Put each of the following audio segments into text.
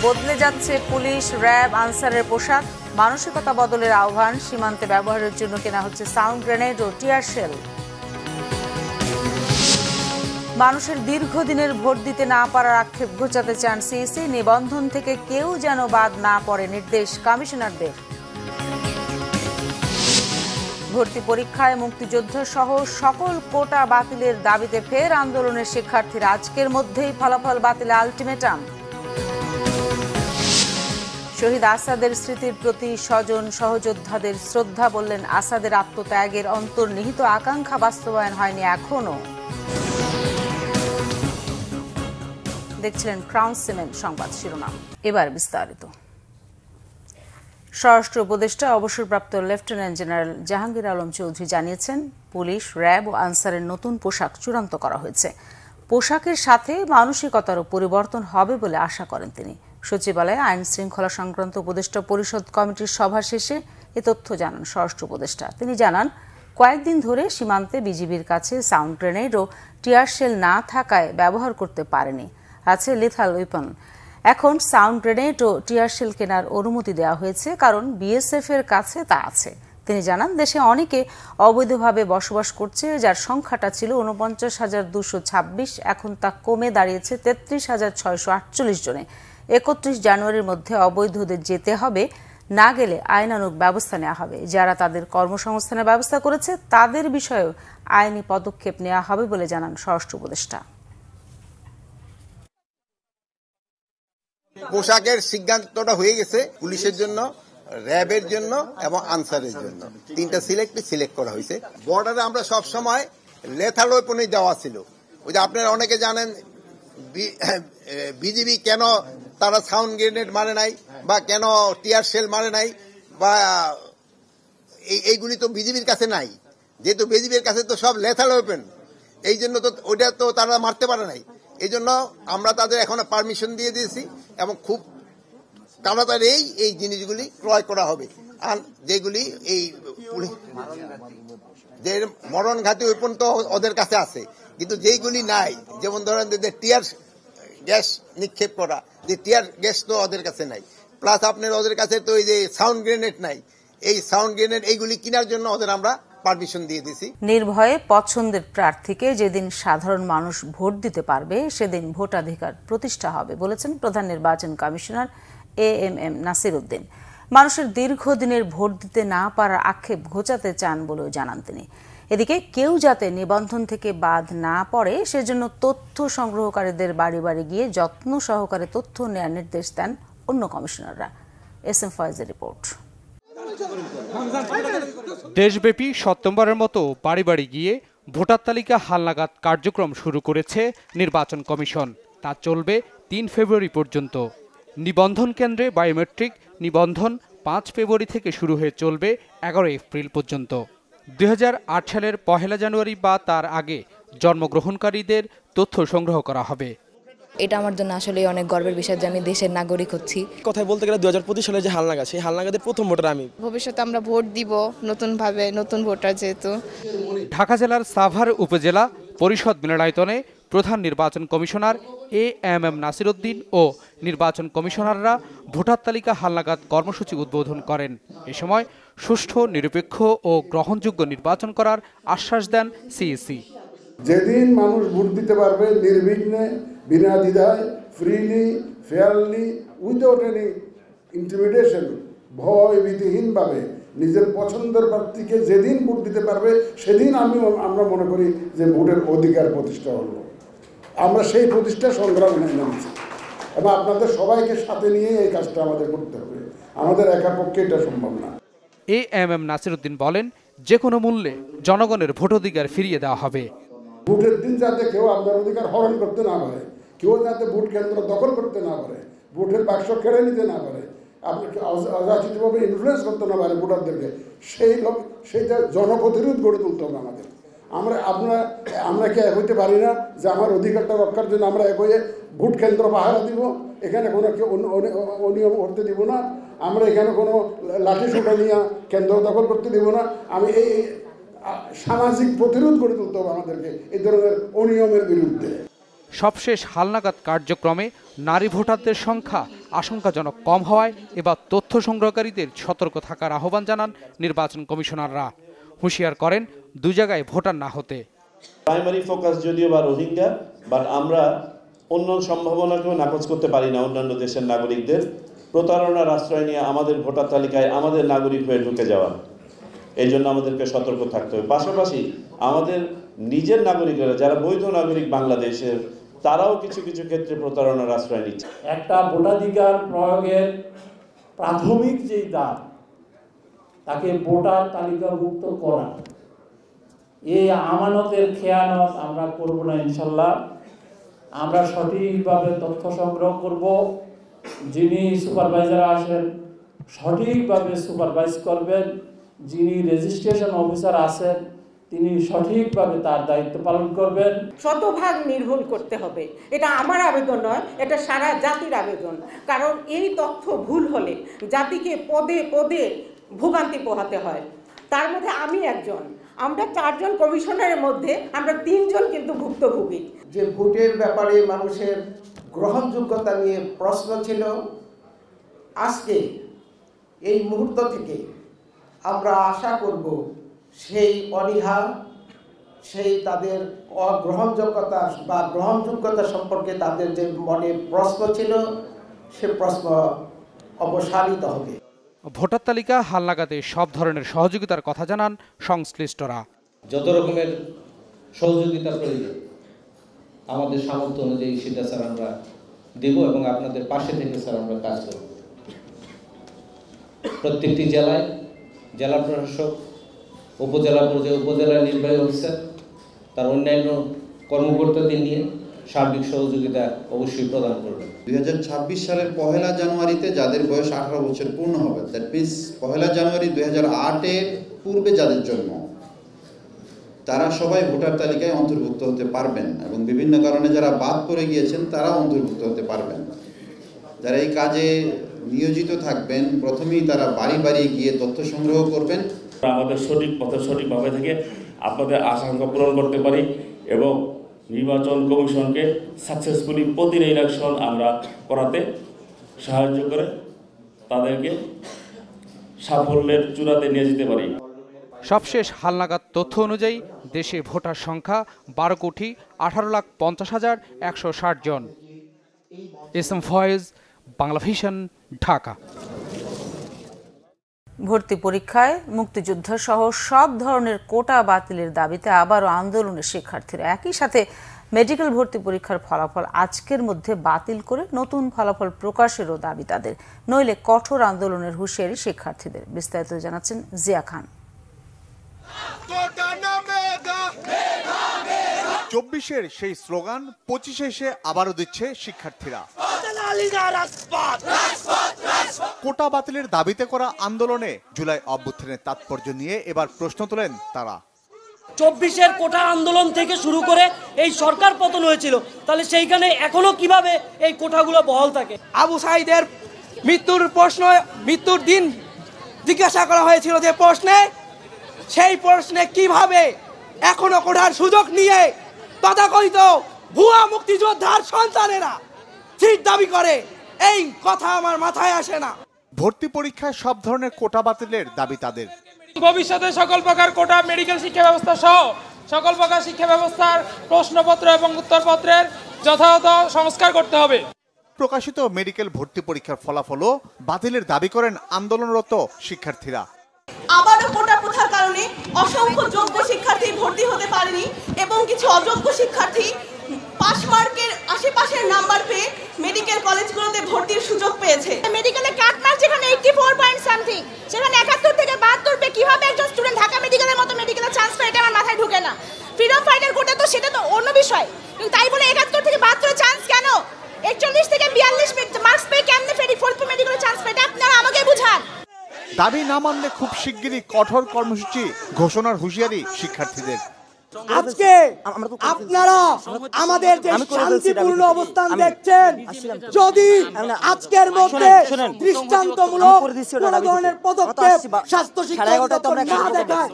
বদলে যাচ্ছে police, RAB, আনসারের পোশাক। মানসিকতা বদলের আহ্বান। সীমান্তে ব্যবহারের জন্য কেনা হচ্ছে সাউন্ড গ্রেনেড ও টিয়ার শেল। মানুষের দীর্ঘদিনের ভোট দিতে না পারার আক্ষেপ ঘোচাতে চান সিইসি। নিবন্ধন থেকে কেউ যেন বাদ না পড়ে, নির্দেশ কমিশনারদের। ভর্তি পরীক্ষায় মুক্তিযুদ্ধ সহ সকল কোটা বাতিলের দাবিতে ফের আন্দোলনের শিক্ষার্থীরা। আজকের মধ্যেই ফলাফল বাতিলে আলটিমেটাম। শহীদ আসাদের স্মৃতির প্রতি স্বজন সহযোদ্ধাদের শ্রদ্ধা, বললেন আসাদের আত্মত্যাগের অন্তর্নিহিত আকাঙ্ক্ষা বাস্তবায়ন হয়নি এখনো। দেখছিলেন ক্রাউন সিমেন্ট সংবাদ শিরোনাম, এবার বিস্তারিত। স্বরাষ্ট্র উপদেষ্টা অবসরপ্রাপ্ত লেফটেন্যান্ট জেনারেল জাহাঙ্গীর আলম চৌধুরী জানিয়েছেন, পুলিশ, র্যাব ও আনসারের নতুন পোশাক চূড়ান্ত করা হয়েছে। পোশাকের সাথে মানসিকতারও পরিবর্তন হবে বলে আশা করেন তিনি। সচিবালয়ে আইন শৃঙ্খলা সংক্রান্ত উপদেষ্টা পরিষদ কমিটির সভা শেষে এ তথ্য জানান স্বরাষ্ট্র উপদেষ্টা। তিনি জানান, কয়েকদিন ধরে সীমান্তে বিজিবির কাছে সাউন্ড গ্রেনেড ও টিয়ার শেল না থাকায় ব্যবহার করতে পারেনি, আছে লিথাল ওয়েপন। এখন সাউন্ড গ্রেনেড ও টিয়ার শেল কেনার অনুমতি দেওয়া হয়েছে, কারণ বিএসএফ এর কাছে তা আছে। তিনি জানান, দেশে অনেকে অবৈধভাবে বসবাস করছে, যার সংখ্যাটা ছিল ৪৯,২২৬, এখন তা কমে দাঁড়িয়েছে ৩৩,৬৪৮ জনে। ৩১ জানুয়ারির মধ্যে অবৈধদের যেতে হবে, না গেলে আইনানুগ ব্যবস্থা নেওয়া হবে। যারা তাদের কর্মসংস্থানের ব্যবস্থা করেছে তাদের বিষয়েও আইনি পদক্ষেপ নেওয়া হবে বলে জানান স্বরাষ্ট্র উপদেষ্টা। পোশাকের সিদ্ধান্তটা হয়ে গেছে পুলিশের জন্য, র্যাবের জন্য এবং আনসারের জন্য। তিনটা সিলেক্ট করা হয়েছে। বর্ডারে আমরা সব সময় লেথাল ওয়েপনই দেওয়া ছিল। ওই যে আপনারা অনেকে জানেন বিজিবি কেন তারা সাউন্ড গ্রেনেড মারে নাই বা কেন টিয়ার শেল মারে নাই, বা এইগুলি তো বিজিবির কাছে নাই, যেহেতু বিজিবির কাছে তো সব লেথাল ওয়েপন, এই জন্য তো ওটা তো তারা মারতে পারে নাই। এই জন্য আমরা তাদের এখনো পারমিশন দিয়ে দিয়েছি এবং খুব তাড়াতাড়ি এই জিনিসগুলি ক্রয় করা হবে। আর যেগুলি এই যে মরণঘাতী ওয়েপন তো ওদের কাছে আছে, কিন্তু যেইগুলি নাই, যেমন ধরেন যে টিয়ার গ্যাস নিক্ষেপ করা, যে টিয়ার গ্যাস তো ওদের কাছে নাই, প্লাস আপনার ওদের কাছে তো এই যে সাউন্ড গ্রেনেড নাই, এই সাউন্ড গ্রেনেড এইগুলি কেনার জন্য ওদের আমরা পারমিশন দিয়ে দিয়েছি। নির্ভয়ে পছন্দের প্রার্থীকে যেদিন সাধারণ মানুষ ভোট দিতে পারবে সেদিন ভোটাধিকার প্রতিষ্ঠা হবে, বলেছেন প্রধান নির্বাচন কমিশনার AMM নাসির উদ্দিন। মানুষের দীর্ঘদিনের ভোট দিতে না পারার আক্ষেপ ঘোচাতে চান বলেও জানান তিনি। এদিকে কেউ যাতে নিবন্ধন থেকে বাদ না পড়ে সেজন্য তথ্য সংগ্রহকারীদের বাড়ি বাড়ি গিয়ে যত্ন সহকারে তথ্য নেওয়ার নির্দেশ দেন অন্য কমিশনাররা। SM ফয়েজের report. দেশব্যাপী সপ্তমবারের মতো বাড়ি বাড়ি গিয়ে ভোটার তালিকা হালনাগাদ কার্যক্রম শুরু করেছে নির্বাচন কমিশন। তা চলবে 3 ফেব্রুয়ারি পর্যন্ত। নিবন্ধন কেন্দ্রে বায়োমেট্রিক নিবন্ধন 5 ফেব্রুয়ারি থেকে শুরু হয়ে চলবে 11 এপ্রিল পর্যন্ত। 2008 সালের 1 জানুয়ারি বা তার আগে জন্মগ্রহণকারীদের তথ্য সংগ্রহ করা হবে। এটা আমার জন্য আসলে অনেক গর্বের বিষয় যে আমি দেশের নাগরিক হচ্ছি। কথায় বলতে গেলে 2025 সালে যে হালনাগাদ, সেই হালনাগাদের প্রথম ভোটার আমি। ভবিষ্যতে আমরা ভোট দিব নতুনভাবে, নতুন ভোটার যেহেতু। ঢাকা জেলার সাভার উপজেলা পরিষদ মিলনায়তনে প্রধান নির্বাচন কমিশনার AMM নাসির উদ্দিন ও নির্বাচন কমিশনাররা ভোটার তালিকা হালনাগাদ কর্মসূচি উদ্বোধন করেন। এ সময় সুষ্ঠু, নিরপেক্ষ ও গ্রহণযোগ্য নির্বাচন করার আশ্বাস দেন সিইসি। যেদিন মানুষ ভোট দিতে পারবে নির্বিঘ্নে, বিনা দ্বিধায়, freely, fairly, without any intimidation, ভয় ভীতিহীনভাবে নিজের পছন্দের প্রার্থীকে যেদিন ভোট দিতে পারবে সেদিন আমরা মনে করি যে ভোটের অধিকার প্রতিষ্ঠা হলো। আমরা সেই প্রতিষ্ঠা সংগ্রাম নামছি এবং আপনাদের সবাইকে সাথে নিয়ে এই কাজটা আমাদের করতে হবে। আমাদের একা পক্ষে এটা সম্ভব না। AMM নাসির উদ্দিন বলেন, যে কোনো মূল্যে জনগণের ভোটাধিকার ফিরিয়ে দেওয়া হবে। ভোটের দিন যাতে কেউ আপনার অধিকার হরণ করতে না পারে, কেউ যাতে ভোট কেন্দ্র দখল করতে না পারে, ভোটের বাক্স কেড়ে নিতে না পারে, আপনাকে অযাচিতভাবে ইনফ্লুয়েন্স করতে না পারে ভোটারদেরকে, সেইটা জনপ্রতিরোধ গড়ে তুলতে হবে আমাদের। আমরা কি এক হইতে পারি না যে আমার অধিকারটা রক্ষার জন্য আমরা এক হয়ে ভোট কেন্দ্র পাহারা দিব, এখানে কোনো অনিয়ম করতে দিব না, আমরা এখানে কোনো লাঠি সোটা নিয়ে কেন্দ্র দখল করতে দিব না। আমি এই সামাজিক প্রতিরোধ গড়ে তুলতে হবে আমাদেরকে এই ধরনের অনিয়মের বিরুদ্ধে। সবশেষ হালনাগাদ কার্যক্রমে নারী ভোটারদের সংখ্যা আশঙ্কাজনক কম হওয়ায় এবার তথ্য সংগ্রহকারীদের সতর্ক থাকার আহ্বান জানান নির্বাচন কমিশনাররা। হুঁশিয়ার করেন দুই জায়গায় ভোটার না হতে। প্রাইমারি ফোকাস যদিও বা রোহিঙ্গা, বাট আমরা অন্য সম্ভাবনাকেও নাকচ করতে পারি না। অন্যান্য দেশের নাগরিকদের প্রতারণার আশ্রয় নিয়ে আমাদের ভোটার তালিকায় আমাদের নাগরিক হয়ে ঢুকে যাওয়া, এই জন্য আমাদেরকে সতর্ক থাকতে হবে। পাশাপাশি আমাদের নিজের নাগরিকেরা যারা বৈধ নাগরিক বাংলাদেশের, তারাও কিছু কিছু ক্ষেত্রে প্রতারণার আশ্রয় নিচ্ছে। একটা ভোটাধিকার প্রয়োগের প্রাথমিক যেই দাব, তাকে ভোটার তালিকাভুক্ত করা, এই আমানতের খেয়ানত আমরা করব না ইনশাল্লাহ। আমরা সঠিকভাবে তথ্য সংগ্রহ করব। যিনি সুপারভাইজার আসেন সঠিকভাবে সুপারভাইজ করবেন, যিনি রেজিস্ট্রেশন অফিসার আছেন তিনি সঠিকভাবে তার দায়িত্ব পালন করবেন। শতভাগ নির্ভুল করতে হবে, এটা আমার আবেদন নয়, এটা সারা জাতির আবেদন। কারণ এই তথ্য ভুল হলে জাতিকে পদে পদে ভোগান্তি পোহাতে হয়। তার মধ্যে আমি একজন, আমরা 4 জন কমিশনারের মধ্যে আমরা 3 জন কিন্তু ভুক্তভোগী। যে ভোটের ব্যাপারে মানুষের গ্রহণযোগ্যতা নিয়ে প্রশ্ন ছিল, আজকে এই মুহূর্ত থেকে আমরা আশা করব সেই অনীহা, সেই তাদের অগ্রহণযোগ্যতা বা গ্রহণযোগ্যতা সম্পর্কে তাদের যে মনে প্রশ্ন ছিল সে প্রশ্ন অপসারিত হবে। ভোটার তালিকা হালনাগাদে সব ধরনের সহযোগিতার কথা জানান সংশ্লিষ্টরা। যত রকমের সহযোগিতার প্রয়োজন আমাদের সামর্থ্য অনুযায়ী সেটা স্যার আমরা দেব এবং আপনাদের পাশে থেকে স্যার আমরা কাজ করব। প্রত্যেকটি জেলায় জেলা প্রশাসক, উপজেলা পর্যায়ে উপজেলা নির্বাহী অফিসার, তার অন্যান্য কর্মকর্তাদের নিয়ে সার্বিক সহযোগিতা অবশ্যই প্রদান করবেন। 2026 সালের 1 জানুয়ারিতে যাদের বয়স 18 বছর পূর্ণ হবে, দ্যাট মিনস 1 জানুয়ারি 2008-এর পূর্বে যাদের জন্ম, তারা সবাই ভোটার তালিকায় অন্তর্ভুক্ত হতে পারবেন এবং বিভিন্ন কারণে যারা বাদ পড়ে গিয়েছেন তারা অন্তর্ভুক্ত হতে পারবেন। যারা এই কাজে নিয়োজিত থাকবেন, প্রথমেই তারা বাড়ি বাড়ি গিয়ে তথ্য সংগ্রহ করবেন। আমাদের সঠিক পথে সঠিকভাবে থেকে আপনাদের আশঙ্কা পূরণ করতে পারি এবং নির্বাচন কমিশনকে সাকসেসফুলি প্রতিটি ইলেকশন আমরা করাতে সাহায্য করে তাদেরকে সাফল্যের চূড়াতে নিয়ে যেতে পারি। সবশেষ হালনাগাদ তথ্য অনুযায়ী দেশে ভোটার সংখ্যা 12,18,50,160 জন। এসএম ফয়েজ, বাংলা ভিশন, ঢাকা। ভর্তি পরীক্ষায় মুক্তিযুদ্ধ সহ সব ধরনের কোটা বাতিলের দাবিতে আবারও আন্দোলনের শিক্ষার্থীরা। একই সাথে মেডিকেল ভর্তি পরীক্ষার ফলাফল আজকের মধ্যে বাতিল করে নতুন ফলাফল প্রকাশেরও দাবি তাদের, নইলে কঠোর আন্দোলনের হুঁশিয়ারি শিক্ষার্থীদের। বিস্তারিত জানাচ্ছেন জিয়া খান। 24-এর সেই স্লোগান 25-এ এসে আবারও দিচ্ছে শিক্ষার্থীরা। কোটা বাতিলের দাবিতে করা আন্দোলনে জুলাই অভ্যুত্থানের তাৎপর্য নিয়ে এবার প্রশ্ন তোলেন তারা। 24-এর কোটা আন্দোলন থেকে শুরু করে এই সরকার পতন হয়েছিল, তাহলে সেইখানে এখনো কিভাবে এই কোটাগুলো বহাল থাকে? আবু সাঈদের মৃত্যুর দিন জিজ্ঞাসা করা হয়েছিল যে প্রশ্নে, সেই প্রশ্নে কিভাবে এখনো কোটার সুযোগ নিয়ে তথাকথিত ভুয়া মুক্তিযোদ্ধার সন্তানেরা সিট দাবি করে, এই কথা আমার মাথায় আসে না। ভর্তি পরীক্ষায় সব ধরনের কোটা বাতিলের দাবি তাদের। ভবিষ্যতে সকল প্রকার কোটা, মেডিকেল শিক্ষা ব্যবস্থা সহ সকল প্রকার শিক্ষা ব্যবস্থার প্রশ্নপত্র এবং উত্তরপত্রের যথাযথ সংস্কার করতে হবে। প্রকাশিত মেডিকেল ভর্তি পরীক্ষার ফলাফলও বাতিলের দাবি করেন আন্দোলনরত শিক্ষার্থীরা। আবারও কোটা প্রথার কারণে অসংখ্য যোগ্য শিক্ষার্থী ভর্তি হতে পারেনি এবং কিছু অযোগ্য শিক্ষার্থী পাস মার্কের আশেপাশের নাম্বার পেয়ে মেডিকেল কলেজগুলোতে ভর্তির সুযোগ পেয়েছে। মেডিকেলে কাট মার্ক যেখানে 84 পয়েন্ট সামথিং, সেখানে 71 থেকে 72 পে কিভাবে একজন স্টুডেন্ট ঢাকা মেডিকেলের মতো মেডিকেলে চান্স পায়, এটা আমার মাথায় ঢোকে না। ফ্রিডম ফাইটার কোটা তো সেটা তো অন্য বিষয়, কিন্তু তাই বলে 71 থেকে 72 চান্স কেন? 41 থেকে 42 মার্কস পেয়ে কেমনে ফরিদপুর মেডিকেলে চান্স পায়, এটা আপনারা আমাকে বুঝান। দাবি না মানলে খুব শিগগিরই কঠোর কর্মসূচি ঘোষণার হুঁশিয়ারি শিক্ষার্থীদের। আজকে আপনারা আমাদের যে শান্তিপূর্ণ অবস্থান দেখছেন, যদি আজকের মধ্যে দৃষ্টান্তমূলক কোন ধরনের পদক্ষেপ স্বাস্থ্য শিক্ষা না দেখায়,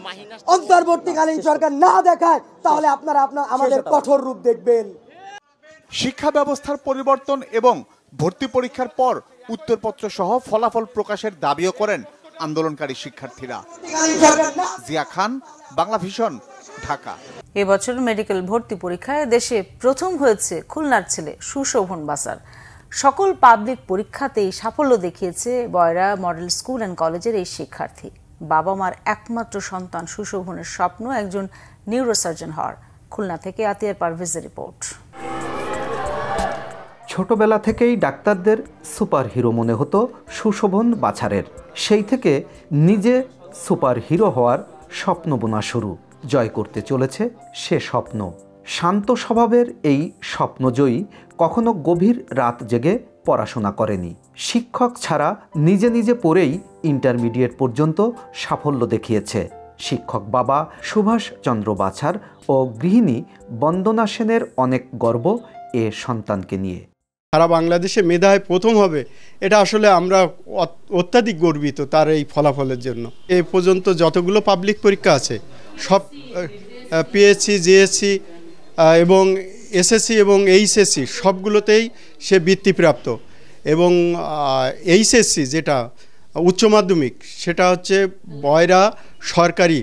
অন্তর্বর্তীকালীন সরকার না দেখায়, তাহলে আপনারা আমাদের কঠোর রূপ দেখবেন। শিক্ষা ব্যবস্থার পরিবর্তন এবং ভর্তি পরীক্ষার পর উত্তরপত্র সহ ফলাফল প্রকাশের দাবিও করেন আন্দোলনকারী শিক্ষার্থীরা। জিয়া খান, বাংলা ভিশন, ঢাকা। এবছর মেডিকেল ভর্তি পরীক্ষায় দেশে প্রথম হয়েছে খুলনার ছেলে সুশোভন বাসার। সকল পাবলিক পরীক্ষাতেই সাফল্য দেখিয়েছে বয়রা মডেল স্কুল অ্যান্ড কলেজের এই শিক্ষার্থী। বাবা মার একমাত্র সন্তান সুশোভনের স্বপ্ন একজন নিউরোসার্জন হওয়ার। খুলনা থেকে আতিয়ার পারভেজের রিপোর্ট। ছোটবেলা থেকেই ডাক্তারদের সুপার হিরো মনে হতো সুশোভন বাছারের। সেই থেকে নিজে সুপার হিরো হওয়ার স্বপ্ন বোনা শুরু। জয় করতে চলেছে সে স্বপ্ন। শান্ত স্বভাবের এই স্বপ্নজয়ী কখনো গভীর রাত জেগে পড়াশোনা করেনি। শিক্ষক ছাড়া নিজে নিজে পড়েই ইন্টারমিডিয়েট পর্যন্ত সাফল্য দেখিয়েছে। শিক্ষক বাবা সুভাষ চন্দ্র বাছার ও গৃহিণী বন্দনা সেনের অনেক গর্ব এ সন্তানকে নিয়ে। সারা বাংলাদেশে মেধায় প্রথম হবে, এটা আসলে আমরা অত্যাধিক গর্বিত তার এই ফলাফলের জন্য। এ পর্যন্ত যতগুলো পাবলিক পরীক্ষা আছে সব পিএসসি, জিএসসি এবং এসএসসি এবং এইচএসসি সবগুলোতেই সে বৃত্তিপ্রাপ্ত। এবং এইচএসসি যেটা উচ্চ মাধ্যমিক, সেটা হচ্ছে বয়রা সরকারি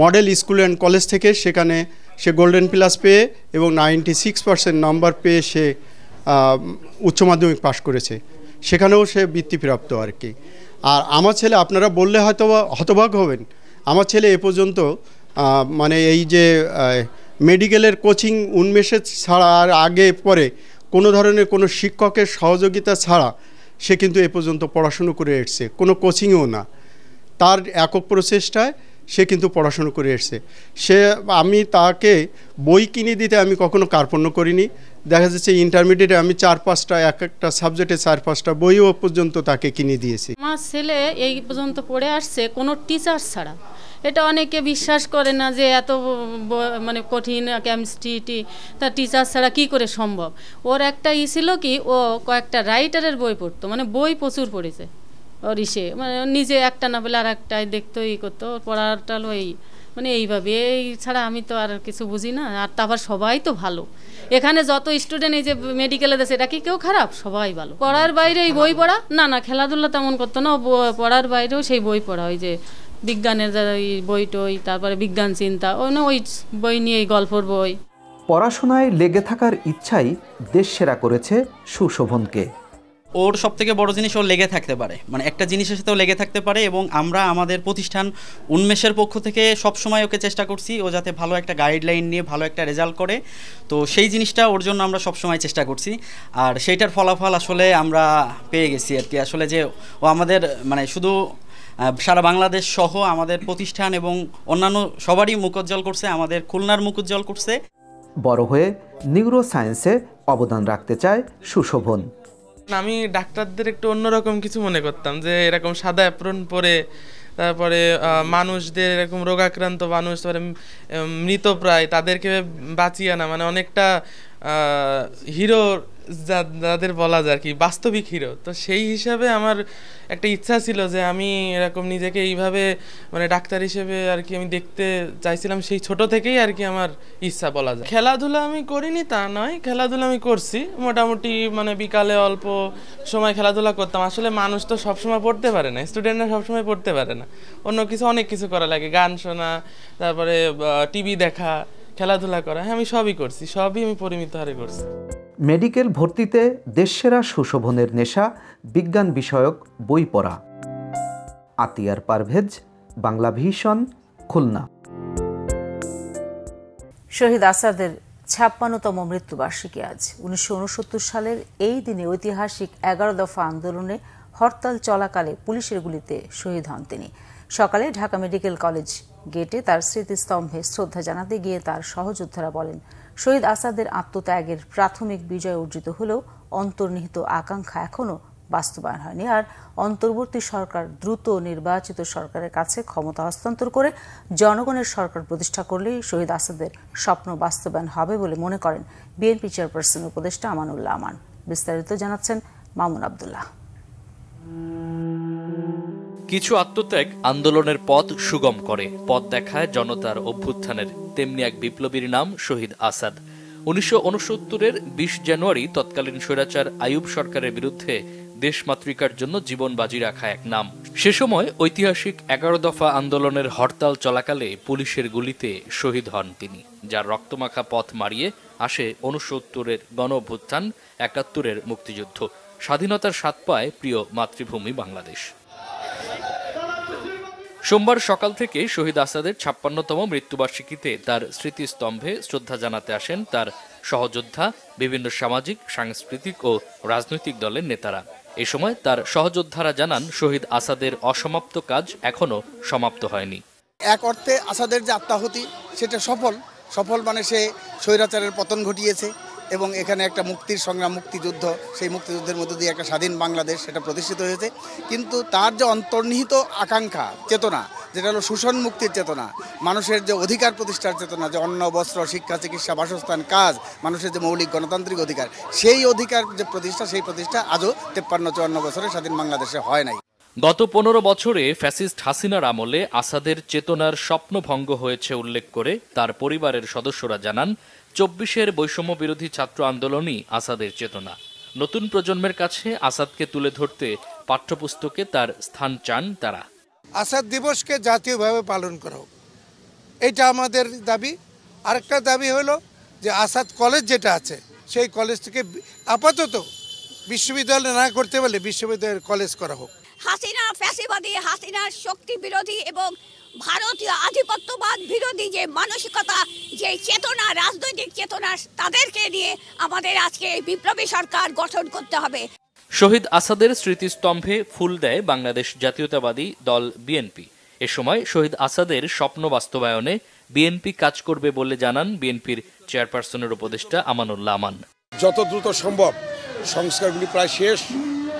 মডেল স্কুল অ্যান্ড কলেজ থেকে, সেখানে সে গোল্ডেন প্লাস পেয়ে এবং 96% নম্বর পেয়ে সে উচ্চ মাধ্যমিক পাশ করেছে। সেখানেও সে বৃত্তিপ্রাপ্ত আর কি। আর আমার ছেলে, আপনারা বললে হয়তো হতবাক হবেন, আমার ছেলে এ পর্যন্ত মানে এই যে মেডিকেলের কোচিং উন্মেষে ছাড়া আর আগে পরে কোনো ধরনের কোনো শিক্ষকের সহযোগিতা ছাড়া সে কিন্তু এ পর্যন্ত পড়াশুনো করে এসছে, কোনো কোচিংও না, তার একক প্রচেষ্টায় সে কিন্তু পড়াশুনো করে এসছে। আমি তাকে বই কিনে দিতে আমি কখনো কার্পণ্য করিনি। দেখা যাচ্ছে ইন্টারমিডিয়েটে আমি 4-5টা এক একটা সাবজেক্টে 4-5টা বইও পর্যন্ত তাকে কিনে দিয়েছি। আমার ছেলে এই পর্যন্ত পড়ে আসছে কোনো টিচার ছাড়া। এটা অনেকে বিশ্বাস করে না যে এত মানে কঠিন কেমিস্ট্রি তার টিচার ছাড়া কি করে সম্ভব। ওর একটা ছিল কি, ও কয়েকটা রাইটারের বই পড়তো, মানে বই প্রচুর পড়েছে ওর মানে নিজে একটা না বলে আর একটাই দেখতো, করতো পড়াটা মানে এইভাবে। এই ছাড়া আমি তো আর কিছু বুঝি না। আর তারপর সবাই তো ভালো, এখানে যত স্টুডেন্ট এই যে মেডিকেলে দেশে, এটা কি কেউ খারাপ? সবাই ভালো। পড়ার বাইরে এই বই পড়া না খেলাধুলা তেমন করতো না, পড়ার বাইরেও সেই বই পড়া, ওই যে বিজ্ঞানের বই টই, তারপরে বিজ্ঞান চিন্তা, ওই বই নিয়ে গল্পর বই। পড়াশোনায় লেগে থাকার ইচ্ছাই দেশ সেরা করেছে সুশোভনকে। ওর সব থেকে বড় জিনিস ওর লেগে থাকতে পারে, মানে একটা জিনিসের সাথেও লেগে থাকতে পারে। এবং আমরা আমাদের প্রতিষ্ঠান উন্মেষের পক্ষ থেকে সবসময় ওকে চেষ্টা করছি ও যাতে ভালো একটা গাইডলাইন নিয়ে ভালো একটা রেজাল্ট করে। তো সেই জিনিসটা ওর জন্য আমরা সবসময় চেষ্টা করছি, আর সেইটার ফলাফল আসলে আমরা পেয়ে গেছি আর কি। আসলে যে ও আমাদের মানে শুধু সারা বাংলাদেশ সহ আমাদের প্রতিষ্ঠান এবং অন্যান্য সবারই মুখ উজ্জ্বল করছে, আমাদের খুলনার মুখ উজ্জ্বল করছে। বড় হয়ে নিউরো সায়েন্সে অবদান রাখতে চায় সুশোভন। আমি ডাক্তারদের একটু অন্যরকম কিছু মনে করতাম, যে এরকম সাদা অ্যাপ্রন পরে, তারপরে মানুষদের এরকম রোগাক্রান্ত মানুষ, তারপরে মৃতপ্রায় তাদেরকে বাঁচিয়ে আনা, মানে অনেকটা হিরো যাদের বলা যায় আর কি, বাস্তবিক হিরো। তো সেই হিসাবে আমার একটা ইচ্ছা ছিল যে আমি এরকম নিজেকে এইভাবে মানে ডাক্তার হিসেবে আর কি আমি দেখতে চাইছিলাম, সেই ছোট থেকেই আর কি আমার ইচ্ছা বলা যায়। খেলাধুলা আমি করিনি তা নয়, খেলাধুলা আমি করছি মোটামুটি, মানে বিকালে অল্প সময় খেলাধুলা করতাম। আসলে মানুষ তো সবসময় পড়তে পারে না, স্টুডেন্টরা সবসময় পড়তে পারে না, অন্য কিছু অনেক কিছু করা লাগে, গান শোনা, তারপরে টিভি দেখা, খেলাধুলা করা। হ্যাঁ, আমি সবই করছি, সবই আমি পরিমিত হারে করছি। মেডিকেল ভর্তিতে দেশসেরা সুশোভনের নেশা বিজ্ঞান বিষয়ক বই পড়া। আতিয়ার পারভেজ, বাংলা ভিশন, খুলনা। শহীদ আসাদের 56তম মৃত্যুবার্ষিকী আজ। 1969 সালের এই দিনে ঐতিহাসিক 11 দফা আন্দোলনে হরতাল চলাকালে পুলিশের গুলিতে শহীদ হন তিনি। সকালে ঢাকা মেডিকেল কলেজ গেটে তার স্মৃতিস্তম্ভে শ্রদ্ধা জানাতে গিয়ে তার সহযোদ্ধারা বলেন, শহীদ আসাদের আত্মত্যাগের প্রাথমিক বিজয় অর্জিত হলেও অন্তর্নিহিত আকাঙ্ক্ষা এখনও বাস্তবায়ন হয়নি। আর অন্তর্বর্তী সরকার দ্রুত নির্বাচিত সরকারের কাছে ক্ষমতা হস্তান্তর করে জনগণের সরকার প্রতিষ্ঠা করলেই শহীদ আসাদের স্বপ্ন বাস্তবায়ন হবে বলে মনে করেন বিএনপি চেয়ারপারসন উপদেষ্টা আমানুল্লাহ আমান। বিস্তারিত জানাচ্ছেন মামুন আব্দুল্লাহ। কিছু আত্মত্যাগ আন্দোলনের পথ সুগম করে, পথ দেখায় জনতার অভ্যুত্থানের। তেমনি এক বিপ্লবীর নাম শহীদ আসাদ। 1969-এর 20 জানুয়ারি তৎকালীন স্বৈরাচার আইয়ুব সরকারের বিরুদ্ধে দেশমাতৃকার জন্য জীবন বাজি রাখা এক নাম। সে সময় ঐতিহাসিক 11 দফা আন্দোলনের হরতাল চলাকালে পুলিশের গুলিতে শহীদ হন তিনি, যার রক্তমাখা পথ মারিয়ে আসে 69-এর গণ-অভ্যুত্থান, 71-এর মুক্তিযুদ্ধ। স্বাধীনতার স্বাদ পায় প্রিয় মাতৃভূমি বাংলাদেশ। সোমবার সকাল থেকে শহীদ আসাদের 56তম মৃত্যুবার্ষিকীতে তার স্মৃতিস্তম্ভে শ্রদ্ধা জানাতে আসেন তার সহযোদ্ধা, বিভিন্ন সামাজিক, সাংস্কৃতিক ও রাজনৈতিক দলের নেতারা। এ সময় তার সহযোদ্ধারা জানান, শহীদ আসাদের অসমাপ্ত কাজ এখনো সমাপ্ত হয়নি। এক অর্থে আসাদের যে আত্মাহুতি সেটা সফল মানে সে স্বৈরাচারের পতন ঘটিয়েছে এবং এখানে একটা মুক্তির সংগ্রাম, মুক্তিযুদ্ধ, সেই মুক্তিযুদ্ধের মধ্য দিয়ে একটা স্বাধীন বাংলাদেশ সেটা প্রতিষ্ঠিত হয়েছে। কিন্তু তার যে অন্তর্নিহিত আকাঙ্ক্ষা, চেতনা, যেটা হলো শোষণ মুক্তির চেতনা, মানুষের যে অধিকার প্রতিষ্ঠার চেতনা, যে অন্ন, বস্ত্র, শিক্ষা, চিকিৎসা, বাসস্থান, কাজ, মানুষের যে মৌলিক গণতান্ত্রিক অধিকার, সেই অধিকার যে প্রতিষ্ঠা, সেই প্রতিষ্ঠা আজও 53-54 বছরে স্বাধীন বাংলাদেশে হয় নাই। গত 15 বছরে ফ্যাসিস্ট হাসিনার আমলে আসাদের চেতনার স্বপ্নভঙ্গ হয়েছে উল্লেখ করে তার পরিবারের সদস্যরা জানান, 24-এর বৈষম্য বিরোধী ছাত্র আন্দোলনই আসাদের চেতনা। নতুন প্রজন্মের কাছে আসাদকে তুলে ধরতে পাঠ্যপুস্তকে তার স্থান চান তারা। আসাদ দিবসকে জাতীয়ভাবে পালন করা হোক, এটা আমাদের দাবি। আরেকটা দাবি হলো যে আসাদ কলেজ যেটা আছে সেই কলেজটিকে আপাতত বিশ্ববিদ্যালয় না করতে পারলে বিশ্ববিদ্যালয়ের কলেজ করা হোক। হাসিনার ফ্যাসিবাদী, হাসিনার শক্তি বিরোধী এবং ভারতীয় আধিপত্যবাদ বিরোধী যে মানসিকতা, যে চেতনা, রাজনৈতিক চেতনা, তাদেরকে নিয়ে আমাদের আজকে এই বিপ্লবী সরকার গঠন করতে হবে। শহীদ আসাদের স্মৃতিস্তম্ভে ফুল দেয় বাংলাদেশ জাতীয়তাবাদী দল বিএনপি। এ সময় শহীদ আসাদের স্বপ্ন বাস্তবায়নে বিএনপি কাজ করবে বলে জানান বিএনপির চেয়ারপারসনের উপদেষ্টা আমানুল্লাহ আমান। যত দ্রুত সম্ভব সংস্কারগুলি প্রায় শেষ,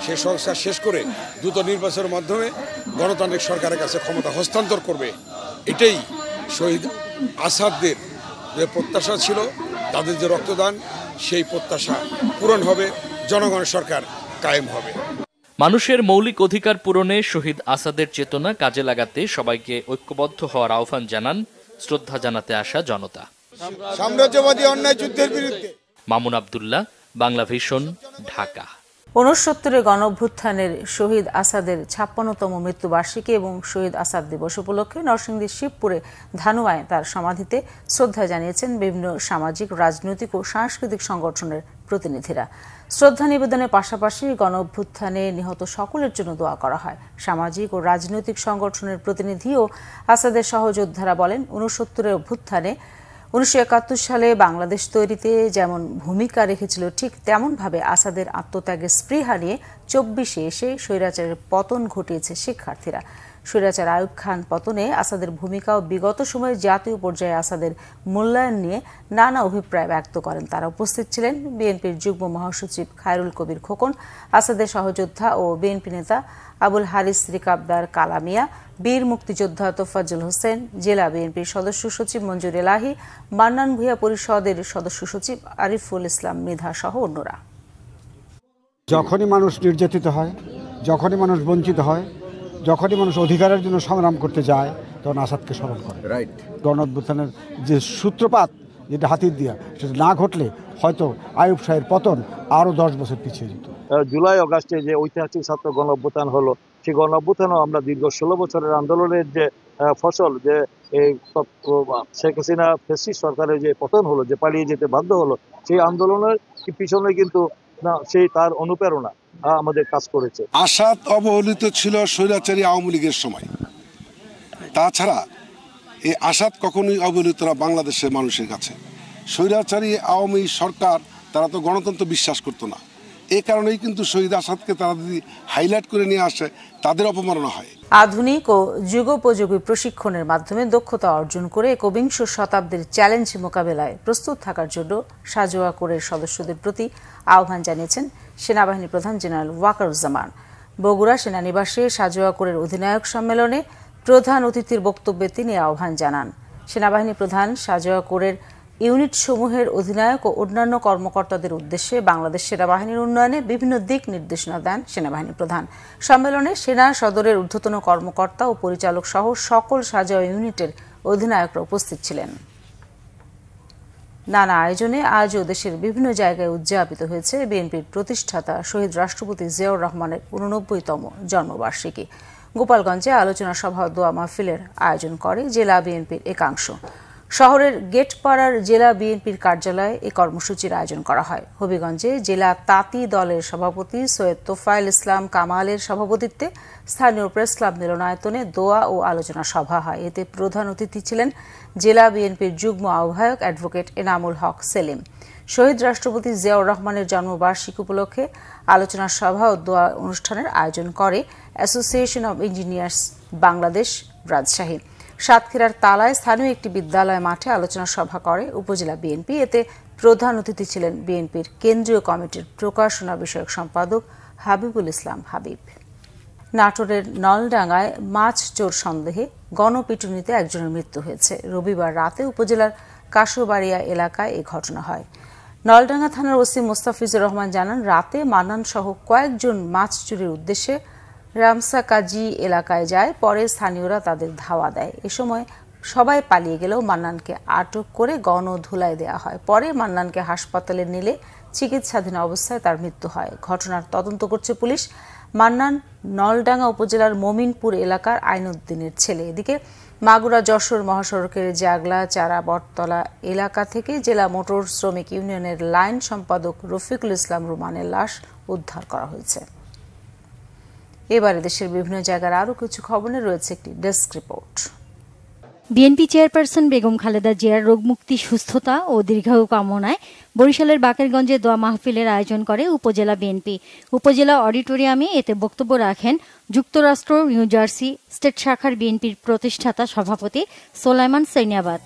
সেই সংস্কার শেষ করে দ্রুত নির্বাচনের মাধ্যমে গণতান্ত্রিক সরকারের কাছে ক্ষমতা হস্তান্তর করবে। এটাই শহীদ আসাদদের যে প্রত্যাশা ছিল, তাদের যে রক্তদান, সেই প্রত্যাশা পূরণ হবে, জনগণের সরকার কায়েম হবে। মানুষের মৌলিক অধিকার পূরণে শহীদ আসাদের চেতনা কাজে লাগাতে সবাইকে ঐক্যবদ্ধ হওয়ার আহ্বান জানান শ্রদ্ধা জানাতে আসা জনতা। সাম্রাজ্যবাদী অন্যায় যুদ্ধের বিরুদ্ধে। মামুন আব্দুল্লাহ, বাংলা ভিশন, ঢাকা। 69-এর গণঅভ্যুত্থানের শহীদ আসাদের 56তম মৃত্যুবার্ষিকী এবং শহীদ আসাদ দিবস উপলক্ষে নরসিংদীর শিবপুরে ধানুয়ায় তার সমাধিতে শ্রদ্ধা জানিয়েছেন বিভিন্ন সামাজিক, রাজনৈতিক ও সাংস্কৃতিক সংগঠনের প্রতিনিধিরা। শ্রদ্ধা নিবেদনের পাশাপাশি গণঅভ্যুত্থানে নিহত সকলের জন্য দোয়া করা হয়। সামাজিক ও রাজনৈতিক সংগঠনের প্রতিনিধি ও আসাদের সহযোদ্ধারা বলেন, 69-এর অভ্যুত্থানে 1971 সালে বাংলাদেশ তৈরিতে যেমন ভূমিকা রেখেছিল, ঠিক তেমনভাবে আসাদের আত্মত্যাগের স্পৃহা নিয়ে 24-এ এসে স্বৈরাচারের পতন ঘটিয়েছে শিক্ষার্থীরা। স্বৈরাচার আইয়ুব খান পতনে আসাদের ভূমিকা ও বিগত সময়ে জাতীয় পর্যায়ে আসাদের মূল্যায়ন নিয়ে নানা অভিপ্রায় ব্যক্ত করেন তারা। উপস্থিত ছিলেন বিএনপির যুগ্ম মহাসচিব খায়রুল কবির খোকন, আসাদের সহযোদ্ধা ও বিএনপি নেতা আবুল হারিস রিকাবদার কালামিয়া, বীর মুক্তিযোদ্ধা তোফাজ্জল হোসেন, জেলা বিএনপির সদস্য সচিব মঞ্জুর এলাহি, মান্নান ভূঁইয়া পরিষদের সদস্য সচিব আরিফুল ইসলাম মৃধা সহ অন্যরা। যখনই মানুষ নির্যাতিত হয়, যখনই মানুষ বঞ্চিত হয়, যখনই মানুষ অধিকারের জন্য সংগ্রাম করতে যায়, তখন আসাদকে স্মরণ করে। রাইট, গণঅভ্যুত্থানের যে সূত্রপাত, যেটা হাতির দিয়া, সেটা না ঘটলে হয়তো আইয়ুব শাহের পতন আরও 10 বছর পিছিয়ে যেত। জুলাই আগস্টে যে ঐতিহাসিক ছাত্র গণঅভ্যুত্থান হলো, সেই গণঅভ্যুত্থানও আমরা দীর্ঘ 16 বছরের আন্দোলনের যে ফসল, যে এই শেখ হাসিনা ফ্যাসিস্ট সরকারের যে পতন হলো, যে পালিয়ে যেতে বাধ্য হলো, সেই আন্দোলনের পিছনে কিন্তু সেই তার অনুপ্রেরণা আমাদের কাজ করেছে। আসাদ অবহেলিত ছিল স্বৈরাচারী আওয়ামী লীগের সময়। তাছাড়া এই আসাদ কখনোই অবহেলিত না বাংলাদেশের মানুষের কাছে। স্বৈরাচারী আওয়ামী সরকার, তারা তো গণতন্ত্র বিশ্বাস করতো না। এই কারণেই কিন্তু শহীদ আসাদকে তারা যদি হাইলাইট করে নিয়ে আসে, তাদের অপমাননা হয়। আধুনিক ও যুগোপযোগী প্রশিক্ষণের মাধ্যমে দক্ষতা অর্জন করে একবিংশ শতাব্দীর চ্যালেঞ্জ মোকাবেলায় প্রস্তুত থাকার জন্য সাজোয়া কোরের সদস্যদের প্রতি আহ্বান জানিয়েছেন সেনাবাহিনী প্রধান জেনারেল ওয়াকারুজ্জামান। বগুড়া সেনানিবাসে সাজোয়া কোরের অধিনায়ক সম্মেলনে প্রধান অতিথির বক্তব্যে তিনি আহ্বান জানান। সেনাবাহিনী প্রধান সাজোয়া কোরের ইউনিট সমূহের অধিনায়ক ও অন্যান্য কর্মকর্তাদের উদ্দেশ্যে বাংলাদেশ সেনাবাহিনীর উন্নয়নে বিভিন্ন দিক নির্দেশনা দেন সেনাবাহিনী প্রধান। সম্মেলনে সেনা সদরের ঊর্ধ্বতন কর্মকর্তা ও পরিচালক সহ সকল সাজোয়া ইউনিটের অধিনায়করা উপস্থিত ছিলেন। নানা আয়োজনে আজও দেশের বিভিন্ন জায়গায় উদযাপিত হয়েছে বিএনপির প্রতিষ্ঠাতা শহীদ রাষ্ট্রপতি জিয়াউর রহমানের 89তম জন্মবার্ষিকী। গোপালগঞ্জে আলোচনা সভা ও দোয়া মাহফিলের আয়োজন করে জেলা বিএনপির একাংশ। শহরের গেটপাড়ার জেলা বিএনপির কার্যালয়ে এই কর্মসূচির আয়োজন করা হয়। হবিগঞ্জে জেলা তাঁতি দলের সভাপতি সৈয়দ তোফায়েল ইসলাম কামালের সভাপতিত্বে স্থানীয় প্রেস ক্লাব মিলনায়তনে দোয়া ও আলোচনা সভা হয়। এতে প্রধান অতিথি ছিলেন জেলা বিএনপির যুগ্ম আহ্বায়ক অ্যাডভোকেট এনামুল হক সেলিম। শহীদ রাষ্ট্রপতি জিয়াউর রহমানের জন্মবার্ষিকী উপলক্ষে আলোচনা সভা ও দোয়া অনুষ্ঠানের আয়োজন করে association of engineers Bangladesh Rajshahi. সাতক্ষীরার তালায় স্থানীয় একটি বিদ্যালয় মাঠে আলোচনা সভা করে উপজেলা বিএনপি। এতে প্রধান অতিথি ছিলেন বিএনপির কেন্দ্রীয় কমিটির প্রকাশনা বিষয়ক সম্পাদক হাবিবুল ইসলাম হাবিব। নাটোরের নলডাঙ্গায় মাছ চোর সন্দেহে গণপিটুনিতে একজনের মৃত্যু হয়েছে। রবিবার রাতে উপজেলার কাশোবাড়িয়া এলাকায় এই ঘটনা হয়। নলডাঙ্গা থানার ওসি মোস্তাফিজুর রহমান জানান, রাতে মান্নান সহ কয়েকজন মাছ চুরির উদ্দেশ্যে রামসা কাজী এলাকায় যায়। পরে স্থানীয়রা তাদের ধাওয়া দেয়। এ সময় সবাই পালিয়ে গেলেও মান্নানকে আটক করে গণধুলায় দেওয়া হয়। পরে মান্নানকে হাসপাতালে নিলে চিকিৎসাধীন অবস্থায় তার মৃত্যু হয়। ঘটনার তদন্ত করছে পুলিশ। মান্নান নলডাঙ্গা উপজেলার মমিনপুর এলাকার আইনউদ্দিনের ছেলে। এদিকে মাগুরা যশোর মহাসড়কের জাগলা চারা বটতলা এলাকা থেকে জেলা মোটর শ্রমিক ইউনিয়নের লাইন সম্পাদক রফিকুল ইসলাম রুমানের লাশ উদ্ধার করা হয়েছে। এবারে দেশের বিভিন্ন জায়গার আরও কিছু খবরে রয়েছে একটি desk report. BNP chairperson Begum Khaleda জিয়ার রোগমুক্তি, সুস্থতা ও দীর্ঘায়ু কামনায় বরিশালের বাকেরগঞ্জে দোয়া মাহফিলের আয়োজন করে উপজেলা বিএনপি। উপজেলা অডিটোরিয়ামে এতে বক্তব্য রাখেন যুক্তরাষ্ট্র নিউ জার্সি স্টেট শাখার বিএনপির প্রতিষ্ঠাতা সভাপতি সোলাইমান সৈনিয়াবাদ।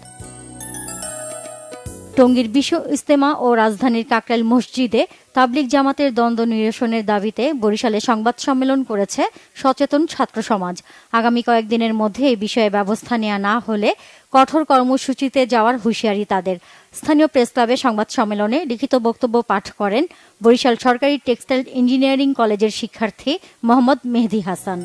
টঙ্গীর বিশ্ব ইজতেমা ও রাজধানীর কাকরাইল মসজিদে তাবলিগ জামাতের দ্বন্দ্ব নিরসনের দাবিতে বরিশালে সংবাদ সম্মেলন করেছে সচেতন ছাত্র সমাজ। আগামী কয়েকদিনের মধ্যে এই বিষয়ে ব্যবস্থা নেওয়া না হলে কঠোর কর্মসূচিতে যাওয়ার হুঁশিয়ারি তাদের। স্থানীয় প্রেস ক্লাবে সংবাদ সম্মেলনে লিখিত বক্তব্য পাঠ করেন বরিশাল সরকারি টেক্সটাইল ইঞ্জিনিয়ারিং কলেজের শিক্ষার্থী মোহাম্মদ মেহেদি হাসান।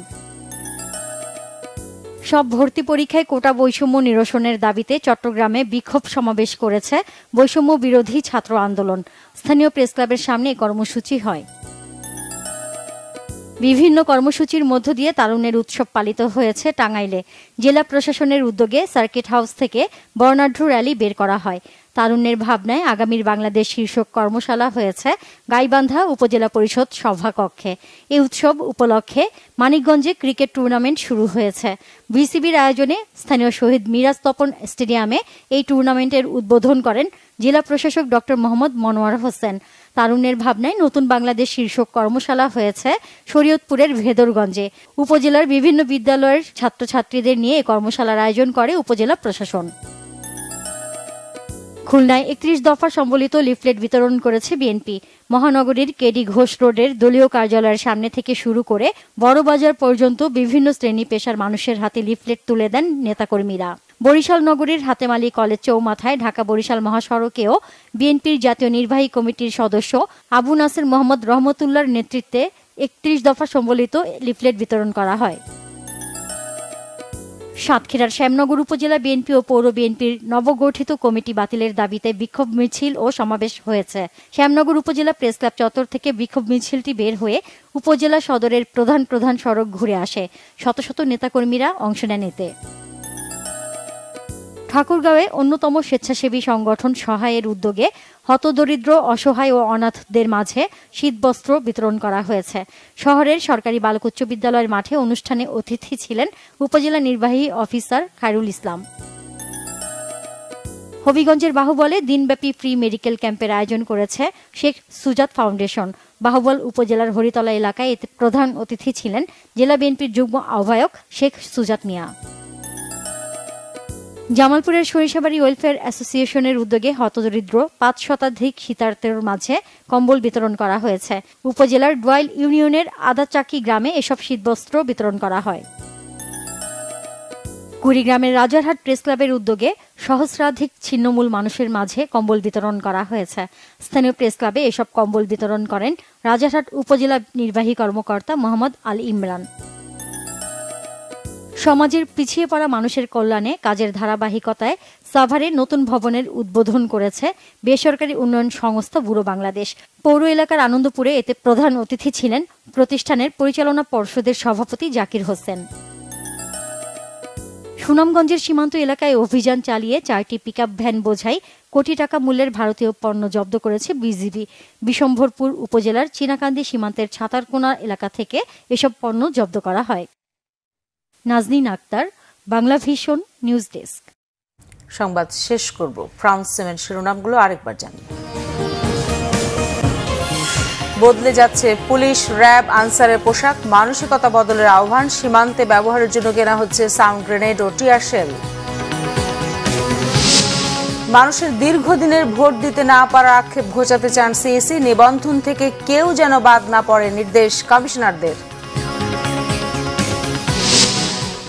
সব ভর্তি পরীক্ষায় কোটা বৈষম্য নিরসনের দাবিতে চট্টগ্রামে বিক্ষোভ সমাবেশ করেছে বৈষম্য বিরোধী ছাত্র আন্দোলন। স্থানীয় প্রেস ক্লাবের সামনে কর্মসূচি হয়। বিভিন্ন কর্মসূচির মধ্য দিয়ে তারুণ্যের উৎসব পালিত হয়েছে টাঙ্গাইলে। জেলা প্রশাসনের উদ্যোগে সার্কিট হাউস থেকে বর্ণাঢ্য র্যালি বের করা হয়। তারুণ্যের ভাবনায় আগামীর বাংলাদেশ শীর্ষক কর্মশালা হয়েছে গাইবান্ধা উপজেলা পরিষদ সভাকক্ষে। এই উৎসব উপলক্ষে মানিকগঞ্জে ক্রিকেট টুর্নামেন্ট শুরু হয়েছে। বিসিবির আয়োজনে স্থানীয় শহীদ মিরাজ তপন স্টেডিয়ামে এই টুর্নামেন্টের উদ্বোধন করেন জেলা প্রশাসক ডক্টর মোহাম্মদ মনোয়ার হোসেন। তারুণ্যের ভাবনায় নতুন বাংলাদেশ শীর্ষক কর্মশালা হয়েছে শরীয়তপুরের ভেদরগঞ্জে। উপজেলার বিভিন্ন বিদ্যালয়ের ছাত্রছাত্রীদের নিয়ে এই কর্মশালার আয়োজন করে উপজেলা প্রশাসন। খুলনায় 31 দফা সম্বলিত লিফলেট বিতরণ করেছে বিএনপি। মহানগরীর কেডি ঘোষ রোডের দলীয় কার্যালয়ের সামনে থেকে শুরু করে বড়বাজার পর্যন্ত বিভিন্ন শ্রেণী পেশার মানুষের হাতে লিফলেট তুলে দেন নেতাকর্মীরা। বরিশাল নগরীর হাতেমালি কলেজ চৌমাথায় ঢাকা বরিশাল মহাসড়কেও বিএনপির জাতীয় নির্বাহী কমিটির সদস্য আবু নাসের মোহাম্মদ রহমতুল্লাহর নেতৃত্বে 31 দফা সম্বলিত লিফলেট বিতরণ করা হয়। সাতক্ষীরার শ্যামনগর উপজেলা বিএনপি ও পৌর বিএনপির নবগঠিত কমিটি বাতিলের দাবিতে বিক্ষোভ মিছিল ও সমাবেশ হয়েছে। শ্যামনগর উপজেলা প্রেস ক্লাব চত্বর থেকে বিক্ষোভ মিছিলটি বের হয়ে উপজেলা সদরের প্রধান সড়ক ঘুরে আসে। শত শত নেতাকর্মীরা অংশ নেন এতে। ঠাকুরগাঁওয়ে অন্যতম স্বেচ্ছাসেবী সংগঠন সহায়ের উদ্যোগে হতদরিদ্র, অসহায় ও অনাথদের মাঝে শীতবস্ত্র বিতরণ করা হয়েছে। শহরের সরকারি বালক উচ্চ বিদ্যালয়ের মাঠে অনুষ্ঠানে অতিথি ছিলেন উপজেলা নির্বাহী অফিসার খায়রুল ইসলাম। হবিগঞ্জের বাহুবলে দিনব্যাপী ফ্রি মেডিকেল ক্যাম্পের আয়োজন করেছে শেখ সুজাত ফাউন্ডেশন। বাহুবল উপজেলার হরিতলা এলাকায় এতে প্রধান অতিথি ছিলেন জেলা বিএনপির যুগ্ম আহ্বায়ক শেখ সুজাত মিয়া। জামালপুরের সরিষাবাড়ি ওয়েলফেয়ার অ্যাসোসিয়েশনের উদ্যোগে হতদরিদ্র 5 শতাধিক শীতার্তের মাঝে কম্বল বিতরণ করা হয়েছে। উপজেলার ডোয়াইল ইউনিয়নের আদাচাকি গ্রামে এসব শীতবস্ত্র বিতরণ করা হয়। কুড়িগ্রামের রাজারহাট প্রেস ক্লাবের উদ্যোগে সহস্রাধিক ছিন্নমূল মানুষের মাঝে কম্বল বিতরণ করা হয়েছে। স্থানীয় প্রেস ক্লাবে এসব কম্বল বিতরণ করেন রাজারহাট উপজেলা নির্বাহী কর্মকর্তা মোহাম্মদ আল ইমরান। সমাজের পিছিয়ে পড়া মানুষের কল্যাণে কাজের ধারাবাহিকতায় সাভারে নতুন ভবনের উদ্বোধন করেছে বেসরকারি উন্নয়ন সংস্থা ব্যুরো বাংলাদেশ। পৌর এলাকার আনন্দপুরে এতে প্রধান অতিথি ছিলেন প্রতিষ্ঠানের পরিচালনা পর্ষদের সভাপতি জাকির হোসেন। সুনামগঞ্জের সীমান্ত এলাকায় অভিযান চালিয়ে 4টি পিকআপ ভ্যান বোঝাই কোটি টাকা মূল্যের ভারতীয় পণ্য জব্দ করেছে বিজিবি। বিশম্ভরপুর উপজেলার চীনাকান্দি সীমান্তের ছাতারকোনা এলাকা থেকে এসব পণ্য জব্দ করা হয়। Nazneen Akter, Bangla Vision news desk. সংবাদ শেষ করব ফ্রান্স সিমেন্ট শিরোনামগুলো আরেকবার জানি। বদলে যাচ্ছে পুলিশ, র্যাব, আনসারের পোশাক, মানসিকতা বদলের আহ্বান, সীমান্তে ব্যবহারের জন্য কেনা হচ্ছে সাউন্ড গ্রেনেড ও টিয়ার শেল। মানুষের দীর্ঘদিনের ভোট দিতে না পারার আক্ষেপ ঘোচাতে চান সিইসি, নিবন্ধন থেকে কেউ যেন বাদ না পড়ে নির্দেশ কমিশনারদের।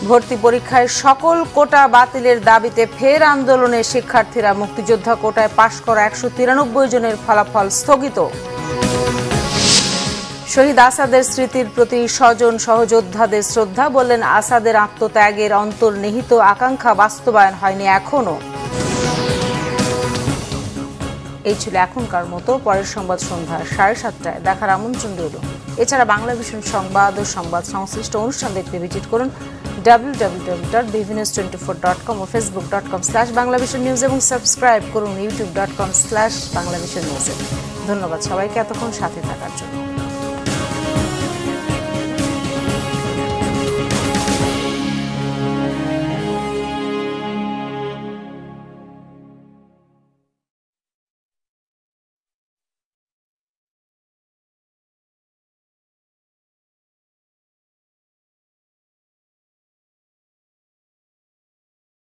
ভর্তি পরীক্ষায় সকল কোটা বাতিলের দাবিতে ফের আন্দোলনে শিক্ষার্থীরা, মুক্তিযোদ্ধা কোটায় পাশ করা 193 জনের ফলাফল স্থগিত। শহীদ আসাদের স্মৃতির প্রতি স্বজন সহযোদ্ধাদের শ্রদ্ধা, বললেন আসাদের আত্মত্যাগের অন্তর্নিহিত আকাঙ্ক্ষা বাস্তবায়ন হয়নি এখনো। এই ছিল এখনকার মতো। পরের সংবাদ সন্ধ্যা 7:30টায় দেখার আমন্ত্রণ রইল। এছাড়া বাংলা ভিশন সংবাদ ও সংবাদ সংশ্লিষ্ট অনুষ্ঠান দেখতে ভিজিট করুন www.bvnews24.com ও facebook.com/banglavisionnews এবং সাবস্ক্রাইব করুন youtube.com/banglavisionnews। ধন্যবাদ সবাইকে এতক্ষণ সাথে থাকার জন্য।